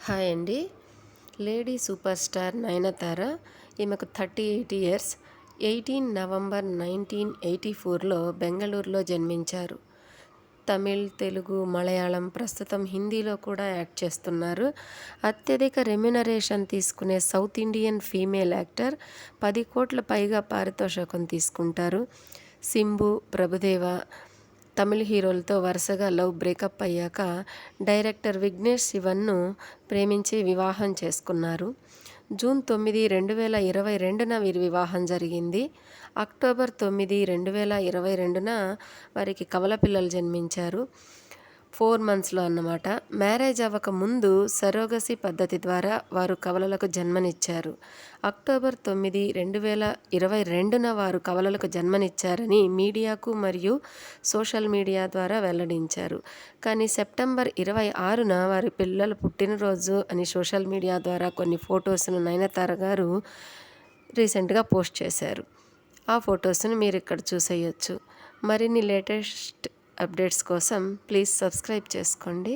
Hi అండి. Lady super star Nayanthara. ఈమెకు 38 years. 18 November 1984లో బెంగళూరులో జన్మించారు. తమిళ్, తెలుగు, మలయాళం, ప్రస్తుతం హిందీలో కూడా యాక్ట్ చేస్తున్నారు. అత్యధిక రెమ్యునరేషన్ తీసుకునే సౌత్ ఇండియన్ ఫీమేల్ యాక్టర్. 10 కోట్ల పైగా పారితోషికం తీసుకుంటారు. సింబు, ప్రభుదేవ తమిళ హీరోలతో వరుసగా లవ్ బ్రేకప్ అయ్యాక డైరెక్టర్ విఘ్నేష్ శివన్ను ప్రేమించి వివాహం చేసుకున్నారు. జూన్ 9, 2022న వీరి వివాహం జరిగింది. అక్టోబర్ 9, 2022న వారికి కవల పిల్లలు జన్మించారు. 4 మంత్స్లో అన్నమాట. మ్యారేజ్ అవ్వక ముందు సరోగసి పద్ధతి ద్వారా వారు కవలలకు జన్మనిచ్చారు. అక్టోబర్ 9, 2022న వారు కవలలకు జన్మనిచ్చారని మీడియాకు మరియు సోషల్ మీడియా ద్వారా వెల్లడించారు. కానీ సెప్టెంబర్ 26న వారి పిల్లల పుట్టినరోజు అని సోషల్ మీడియా ద్వారా కొన్ని ఫొటోస్ను నయనతార గారు రీసెంట్గా పోస్ట్ చేశారు. ఆ ఫొటోస్ను మీరు ఇక్కడ చూసేయచ్చు. మరిన్ని లేటెస్ట్ అప్డేట్స్ కోసం ప్లీజ్ సబ్స్క్రైబ్ చేసుకోండి.